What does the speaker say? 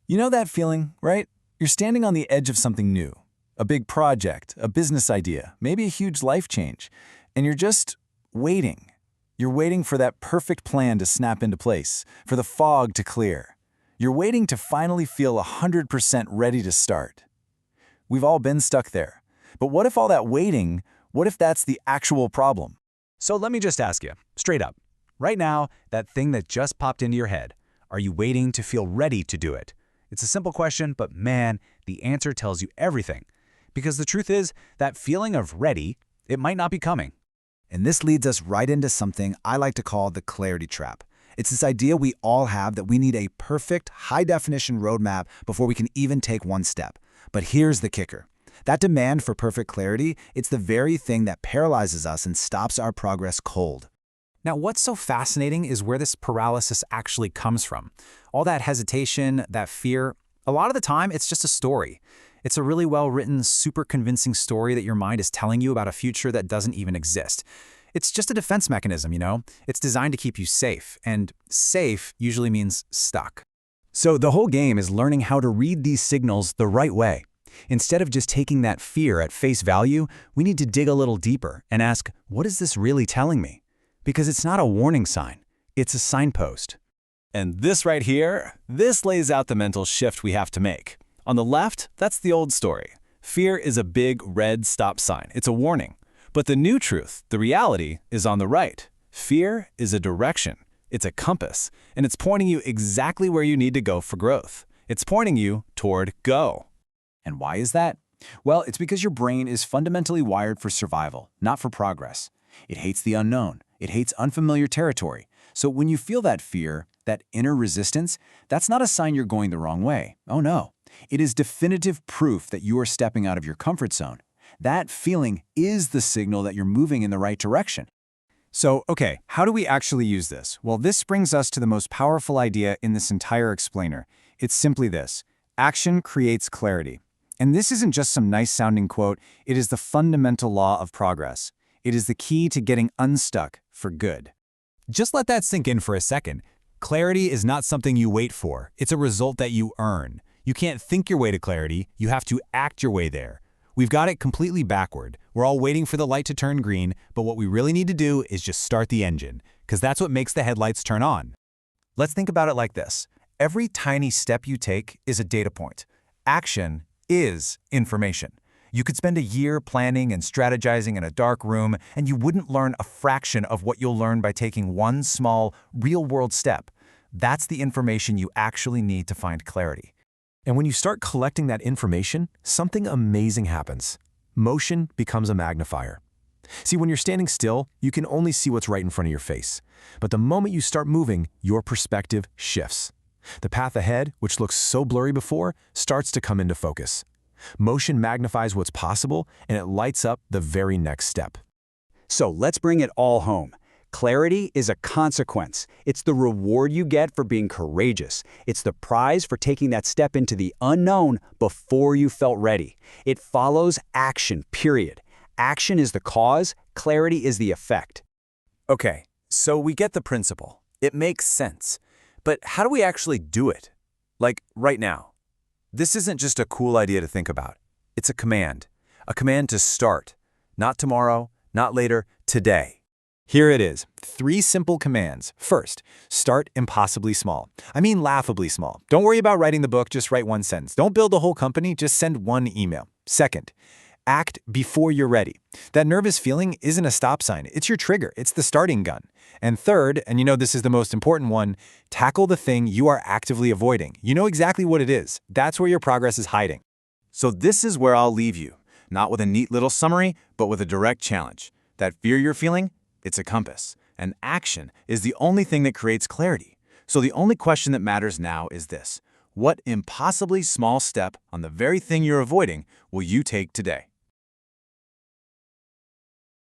You know that feeling, right? You're standing on the edge of something new. A big project, a business idea, maybe a huge life change. And you're just waiting. You're waiting for that perfect plan to snap into place, for the fog to clear. You're waiting to finally feel 100% ready to start. We've all been stuck there. But what if all that waiting, what if that's the actual problem? So let me just ask you, straight up. Right now, that thing that just popped into your head, are you waiting to feel ready to do it? It's a simple question, but man, the answer tells you everything. Because the truth is, that feeling of ready, it might not be coming. And this leads us right into something I like to call the clarity trap. It's this idea we all have that we need a perfect, high-definition roadmap before we can even take one step. But here's the kicker. That demand for perfect clarity, it's the very thing that paralyzes us and stops our progress cold. Now, what's so fascinating is where this paralysis actually comes from. All that hesitation, that fear, a lot of the time, it's just a story. It's a really well-written, super convincing story that your mind is telling you about a future that doesn't even exist. It's just a defense mechanism, you know? It's designed to keep you safe, and safe usually means stuck. So the whole game is learning how to read these signals the right way. Instead of just taking that fear at face value, we need to dig a little deeper and ask, what is this really telling me? Because it's not a warning sign, it's a signpost. And this right here, this lays out the mental shift we have to make. On the left, that's the old story. Fear is a big red stop sign. It's a warning. But the new truth, the reality, is on the right. Fear is a direction. It's a compass, and it's pointing you exactly where you need to go for growth. It's pointing you toward go. And why is that? Well, it's because your brain is fundamentally wired for survival, not for progress. It hates the unknown. It hates unfamiliar territory. So when you feel that fear, that inner resistance, that's not a sign you're going the wrong way. Oh no. It is definitive proof that you are stepping out of your comfort zone. That feeling is the signal that you're moving in the right direction. So, okay, how do we actually use this? Well, this brings us to the most powerful idea in this entire explainer. It's simply this: action creates clarity. And this isn't just some nice-sounding quote, it is the fundamental law of progress. It is the key to getting unstuck for good. Just let that sink in for a second. Clarity is not something you wait for. It's a result that you earn. You can't think your way to clarity, you have to act your way there. We've got it completely backward. We're all waiting for the light to turn green, but what we really need to do is just start the engine, because that's what makes the headlights turn on. Let's think about it like this. Every tiny step you take is a data point. Action is information. You could spend a year planning and strategizing in a dark room, and you wouldn't learn a fraction of what you'll learn by taking one small, real-world step. That's the information you actually need to find clarity. And when you start collecting that information, something amazing happens. Motion becomes a magnifier. See, when you're standing still, you can only see what's right in front of your face. But the moment you start moving, your perspective shifts. The path ahead, which looks so blurry before, starts to come into focus. Motion magnifies what's possible, and it lights up the very next step. So let's bring it all home. Clarity is a consequence. It's the reward you get for being courageous. It's the prize for taking that step into the unknown before you felt ready. It follows action, period. Action is the cause, clarity is the effect. Okay, so we get the principle. It makes sense. But how do we actually do it? Like right now. This isn't just a cool idea to think about. It's a command to start. Not tomorrow, not later, today. Here it is, 3 simple commands. First, start impossibly small. I mean laughably small. Don't worry about writing the book, just write one sentence. Don't build a whole company, just send one email. Second, act before you're ready. That nervous feeling isn't a stop sign, it's your trigger, it's the starting gun. And third, and you know this is the most important one, tackle the thing you are actively avoiding. You know exactly what it is. That's where your progress is hiding. So this is where I'll leave you. Not with a neat little summary, but with a direct challenge. That fear you're feeling? It's a compass. And action is the only thing that creates clarity. So the only question that matters now is this: what impossibly small step on the very thing you're avoiding will you take today?